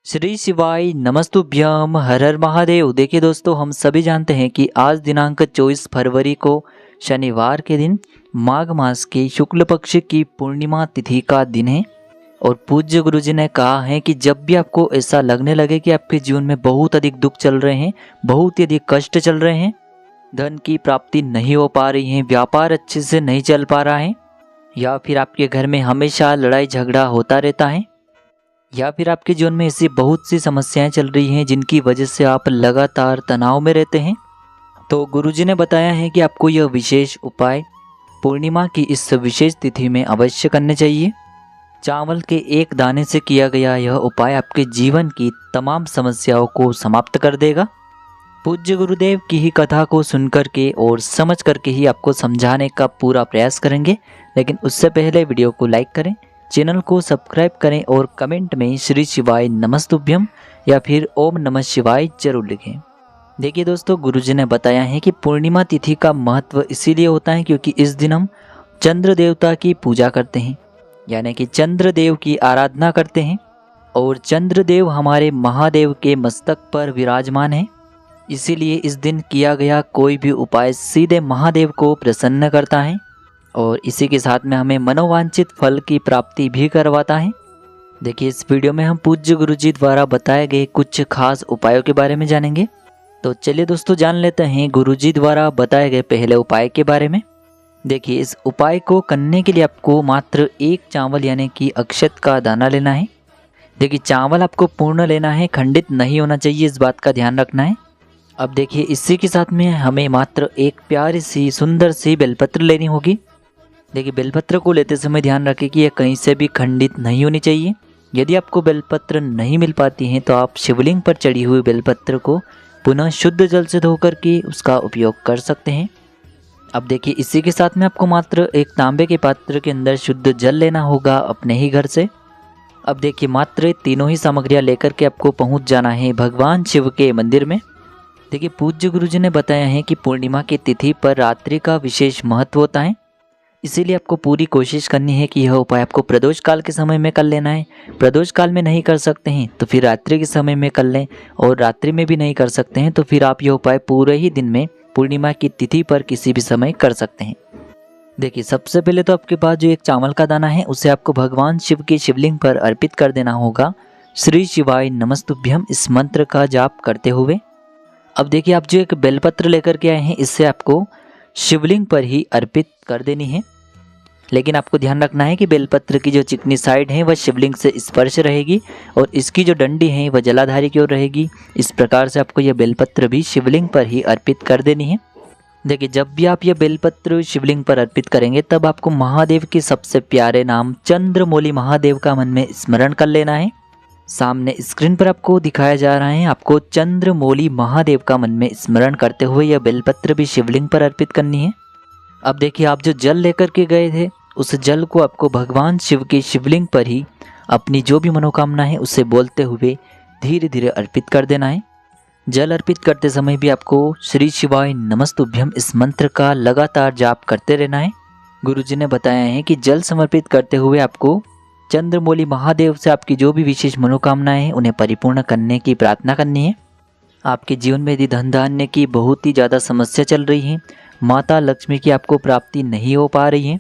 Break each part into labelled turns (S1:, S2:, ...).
S1: श्री शिवाय नमस्तुभ्यम हर हर महादेव। देखिए दोस्तों, हम सभी जानते हैं कि आज दिनांक 24 फरवरी को शनिवार के दिन माघ मास के शुक्ल पक्ष की पूर्णिमा तिथि का दिन है। और पूज्य गुरुजी ने कहा है कि जब भी आपको ऐसा लगने लगे कि आपके जीवन में बहुत अधिक दुख चल रहे हैं, बहुत ही अधिक कष्ट चल रहे हैं, धन की प्राप्ति नहीं हो पा रही है, व्यापार अच्छे से नहीं चल पा रहा है, या फिर आपके घर में हमेशा लड़ाई झगड़ा होता रहता है, या फिर आपके जीवन में ऐसी बहुत सी समस्याएं चल रही हैं जिनकी वजह से आप लगातार तनाव में रहते हैं, तो गुरुजी ने बताया है कि आपको यह विशेष उपाय पूर्णिमा की इस विशेष तिथि में अवश्य करने चाहिए। चावल के एक दाने से किया गया यह उपाय आपके जीवन की तमाम समस्याओं को समाप्त कर देगा। पूज्य गुरुदेव की ही कथा को सुनकर के और समझ करके ही आपको समझाने का पूरा प्रयास करेंगे, लेकिन उससे पहले वीडियो को लाइक करें, चैनल को सब्सक्राइब करें और कमेंट में श्री शिवाय नमस्तुभ्यम या फिर ओम नमः शिवाय जरूर लिखें। देखिए दोस्तों, गुरुजी ने बताया है कि पूर्णिमा तिथि का महत्व इसीलिए होता है क्योंकि इस दिन हम चंद्र देवता की पूजा करते हैं, यानी कि चंद्रदेव की आराधना करते हैं। और चंद्रदेव हमारे महादेव के मस्तक पर विराजमान है, इसीलिए इस दिन किया गया कोई भी उपाय सीधे महादेव को प्रसन्न करता है और इसी के साथ में हमें मनोवांछित फल की प्राप्ति भी करवाता है। देखिए, इस वीडियो में हम पूज्य गुरुजी द्वारा बताए गए कुछ खास उपायों के बारे में जानेंगे। तो चलिए दोस्तों, जान लेते हैं गुरुजी द्वारा बताए गए पहले उपाय के बारे में। देखिए, इस उपाय को करने के लिए आपको मात्र एक चावल यानी कि अक्षत का दाना लेना है। देखिए, चावल आपको पूर्ण लेना है, खंडित नहीं होना चाहिए, इस बात का ध्यान रखना है। अब देखिए, इसी के साथ में हमें मात्र एक प्यारी सी सुंदर सी बेलपत्र लेनी होगी। देखिए, बेलपत्र को लेते समय ध्यान रखें कि यह कहीं से भी खंडित नहीं होनी चाहिए। यदि आपको बेलपत्र नहीं मिल पाती हैं तो आप शिवलिंग पर चढ़ी हुई बेलपत्र को पुनः शुद्ध जल से धोकर के उसका उपयोग कर सकते हैं। अब देखिए, इसी के साथ में आपको मात्र एक तांबे के पात्र के अंदर शुद्ध जल लेना होगा अपने ही घर से। अब देखिए, मात्र तीनों ही सामग्रियां लेकर के आपको पहुंच जाना है भगवान शिव के मंदिर में। देखिए, पूज्य गुरुजी ने बताया है कि पूर्णिमा की तिथि पर रात्रि का विशेष महत्व होता है, इसीलिए आपको पूरी कोशिश करनी है कि यह उपाय आपको प्रदोष काल के समय में कर लेना है। प्रदोष काल में नहीं कर सकते हैं तो फिर रात्रि के समय में कर लें, और रात्रि में भी नहीं कर सकते हैं तो फिर आप यह उपाय पूरे ही दिन में पूर्णिमा की तिथि पर किसी भी समय कर सकते हैं। देखिए, सबसे पहले तो आपके पास जो एक चावल का दाना है उसे आपको भगवान शिव के शिवलिंग पर अर्पित कर देना होगा, श्री शिवाय नमस्तुभ्यम इस मंत्र का जाप करते हुए। अब देखिए, आप जो एक बेलपत्र लेकर के आए हैं इसे आपको शिवलिंग पर ही अर्पित कर देनी है, लेकिन आपको ध्यान रखना है कि बेलपत्र की जो चिकनी साइड है वह शिवलिंग से स्पर्श रहेगी और इसकी जो डंडी है वह जलाधारी की ओर रहेगी। इस प्रकार से आपको यह बेलपत्र भी शिवलिंग पर ही अर्पित कर देनी है। देखिए, जब भी आप यह बेलपत्र शिवलिंग पर अर्पित करेंगे तब आपको महादेव के सबसे प्यारे नाम चंद्रमौली महादेव का मन में स्मरण कर लेना है। सामने स्क्रीन पर आपको दिखाया जा रहा है, आपको चंद्रमौली महादेव का मन में स्मरण करते हुए यह बेलपत्र भी शिवलिंग पर अर्पित करनी है। अब देखिए, आप जो जल लेकर के गए थे उस जल को आपको भगवान शिव के शिवलिंग पर ही अपनी जो भी मनोकामना है उसे बोलते हुए धीरे धीरे अर्पित कर देना है। जल अर्पित करते समय भी आपको श्री शिवाय नमस्तुभ्यम इस मंत्र का लगातार जाप करते रहना है। गुरुजी ने बताया है कि जल समर्पित करते हुए आपको चंद्रमौली महादेव से आपकी जो भी विशेष मनोकामनाएं हैं उन्हें परिपूर्ण करने की प्रार्थना करनी है। आपके जीवन में यदि धन धान्य की बहुत ही ज़्यादा समस्या चल रही है, माता लक्ष्मी की आपको प्राप्ति नहीं हो पा रही है,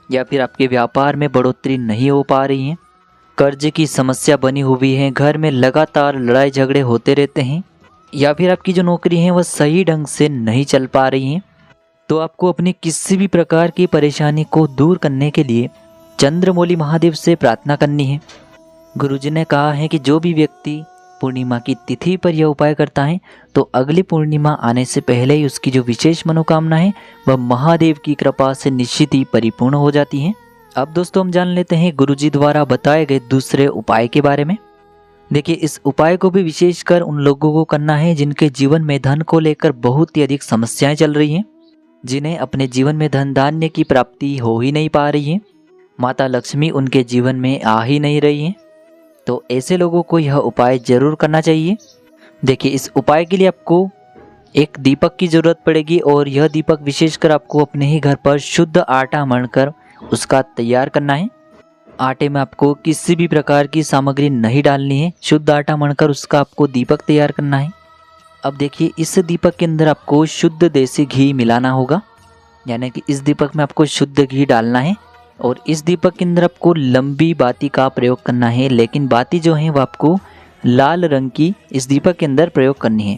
S1: या फिर आपके व्यापार में बढ़ोतरी नहीं हो पा रही है, कर्ज की समस्या बनी हुई है, घर में लगातार लड़ाई झगड़े होते रहते हैं, या फिर आपकी जो नौकरी है वह सही ढंग से नहीं चल पा रही है, तो आपको अपनी किसी भी प्रकार की परेशानी को दूर करने के लिए चंद्रमौली महादेव से प्रार्थना करनी है। गुरुजी ने कहा है कि जो भी व्यक्ति पूर्णिमा की तिथि पर यह उपाय करता है तो अगली पूर्णिमा आने से पहले ही उसकी जो विशेष मनोकामना है वह महादेव की कृपा से निश्चित ही परिपूर्ण हो जाती है। अब दोस्तों, हम जान लेते हैं गुरुजी द्वारा बताए गए दूसरे उपाय के बारे में। देखिए, इस उपाय को भी विशेषकर उन लोगों को करना है जिनके जीवन में धन को लेकर बहुत ही अधिक समस्याएं चल रही हैं, जिन्हें अपने जीवन में धन धान्य की प्राप्ति हो ही नहीं पा रही है, माता लक्ष्मी उनके जीवन में आ ही नहीं रही है, तो ऐसे लोगों को यह उपाय जरूर करना चाहिए। देखिए, इस उपाय के लिए आपको एक दीपक की ज़रूरत पड़ेगी और यह दीपक विशेषकर आपको अपने ही घर पर शुद्ध आटा मढ़कर उसका तैयार करना है। आटे में आपको किसी भी प्रकार की सामग्री नहीं डालनी है, शुद्ध आटा मढ़कर उसका आपको दीपक तैयार करना है। अब देखिए इस दीपक के अंदर आपको शुद्ध देसी घी मिलाना होगा, यानी कि इस दीपक में आपको शुद्ध घी डालना है और इस दीपक के अंदर आपको लंबी बाती का प्रयोग करना है, लेकिन बाती जो है वो आपको लाल रंग की इस दीपक के अंदर प्रयोग करनी है,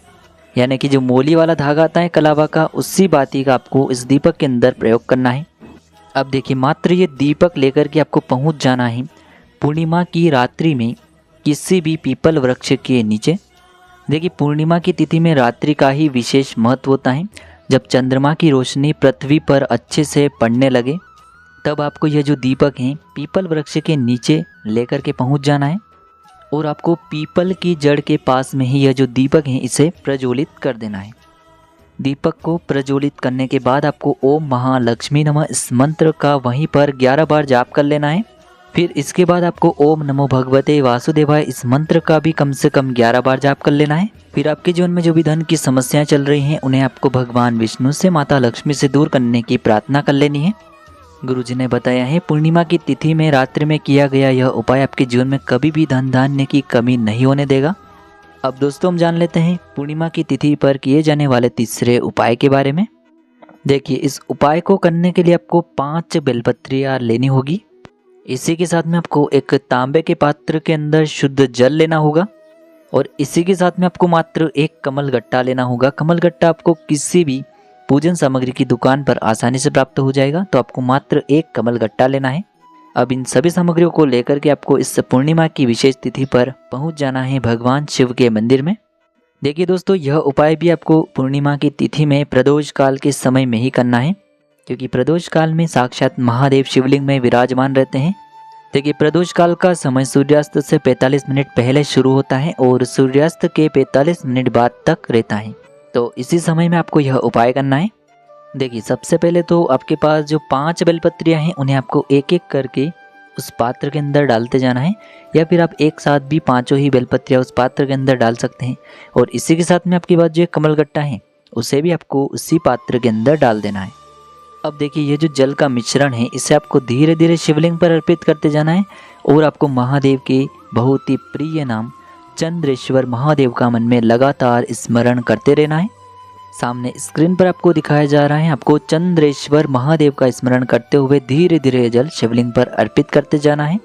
S1: यानी कि जो मोली वाला धागा आता है कलावा का, उसी बाती का आपको इस दीपक के अंदर प्रयोग करना है। अब देखिए मात्र ये दीपक लेकर के आपको पहुंच जाना है पूर्णिमा की रात्रि में किसी भी पीपल वृक्ष के नीचे। देखिए पूर्णिमा की तिथि में रात्रि का ही विशेष महत्व होता है। जब चंद्रमा की रोशनी पृथ्वी पर अच्छे से पड़ने लगे तब आपको यह जो दीपक हैं पीपल वृक्ष के नीचे लेकर के पहुंच जाना है और आपको पीपल की जड़ के पास में ही यह जो दीपक है इसे प्रज्वलित कर देना है। दीपक को प्रज्वलित करने के बाद आपको ओम महालक्ष्मी नमः इस मंत्र का वहीं पर 11 बार जाप कर लेना है। फिर इसके बाद आपको ओम नमो भगवते वासुदेवाय इस मंत्र का भी कम से कम 11 बार जाप कर लेना है। फिर आपके जीवन में जो भी धन की समस्याएं चल रही हैं उन्हें आपको भगवान विष्णु से माता लक्ष्मी से दूर करने की प्रार्थना कर लेनी है। गुरुजी ने बताया है पूर्णिमा की तिथि में रात्रि में किया गया यह उपाय आपके जीवन में कभी भी धन धान्य की कमी नहीं होने देगा। अब दोस्तों हम जान लेते हैं पूर्णिमा की तिथि पर किए जाने वाले तीसरे उपाय के बारे में। देखिए इस उपाय को करने के लिए आपको 5 बेलपत्रियां लेनी होगी। इसी के साथ में आपको एक तांबे के पात्र के अंदर शुद्ध जल लेना होगा और इसी के साथ में आपको मात्र एक कमल गट्टा लेना होगा। कमल गट्टा आपको किसी भी पूजन सामग्री की दुकान पर आसानी से प्राप्त हो जाएगा, तो आपको मात्र एक कमल गट्टा लेना है। अब इन सभी सामग्रियों को लेकर के आपको इस पूर्णिमा की विशेष तिथि पर पहुंच जाना है भगवान शिव के मंदिर में। देखिए दोस्तों यह उपाय भी आपको पूर्णिमा की तिथि में प्रदोष काल के समय में ही करना है, क्योंकि प्रदोष काल में साक्षात महादेव शिवलिंग में विराजमान रहते हैं। देखिए प्रदोष काल का समय सूर्यास्त से 45 मिनट पहले शुरू होता है और सूर्यास्त के 45 मिनट बाद तक रहता है, तो इसी समय में आपको यह उपाय करना है। देखिए सबसे पहले तो आपके पास जो 5 बेलपत्रियां हैं उन्हें आपको एक एक करके उस पात्र के अंदर डालते जाना है, या फिर आप एक साथ भी 5 ही बेलपत्रियां उस पात्र के अंदर डाल सकते हैं। और इसी के साथ में आपके पास जो कमलगट्टा है उसे भी आपको उसी पात्र के अंदर डाल देना है। अब देखिए ये जो जल का मिश्रण है इसे आपको धीरे धीरे शिवलिंग पर अर्पित करते जाना है और आपको महादेव के बहुत ही प्रिय नाम चंद्रेश्वर महादेव का मन में लगातार स्मरण करते रहना है। सामने स्क्रीन पर आपको दिखाया जा रहा है, आपको चंद्रेश्वर महादेव का स्मरण करते हुए धीरे धीरे जल शिवलिंग पर अर्पित करते जाना है।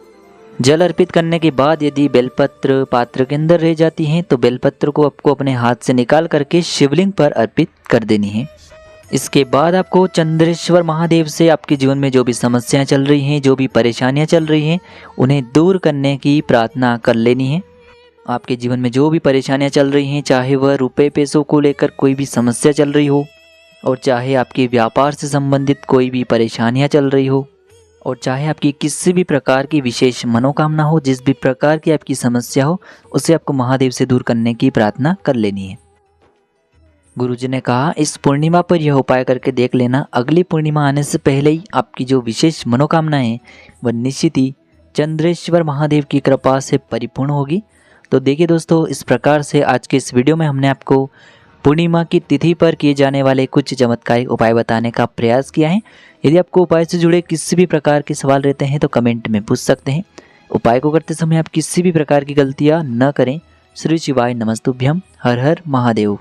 S1: जल अर्पित करने के बाद यदि बेलपत्र पात्र के अंदर रह जाती हैं तो बेलपत्र को आपको अपने हाथ से निकाल करके शिवलिंग पर अर्पित कर देनी है। इसके बाद आपको चंद्रेश्वर महादेव से आपके जीवन में जो भी समस्याएं चल रही हैं, जो भी परेशानियां चल रही हैं, उन्हें दूर करने की प्रार्थना कर लेनी है। आपके जीवन में जो भी परेशानियां चल रही हैं, चाहे वह रुपए पैसों को लेकर कोई भी समस्या चल रही हो, और चाहे आपके व्यापार से संबंधित कोई भी परेशानियां चल रही हो, और चाहे आपकी किसी भी प्रकार की विशेष मनोकामना हो, जिस भी प्रकार की आपकी समस्या हो, उसे आपको महादेव से दूर करने की प्रार्थना कर लेनी है। गुरुजी ने कहा इस पूर्णिमा पर यह उपाय करके देख लेना, अगली पूर्णिमा आने से पहले ही आपकी जो विशेष मनोकामना है वह निश्चित ही चंद्रेश्वर महादेव की कृपा से परिपूर्ण होगी। तो देखिए दोस्तों, इस प्रकार से आज के इस वीडियो में हमने आपको पूर्णिमा की तिथि पर किए जाने वाले कुछ चमत्कारिक उपाय बताने का प्रयास किया है। यदि आपको उपाय से जुड़े किसी भी प्रकार के सवाल रहते हैं तो कमेंट में पूछ सकते हैं। उपाय को करते समय आप किसी भी प्रकार की गलतियाँ न करें। श्री शिवाय नमस्तुभ्यम। हर हर महादेव।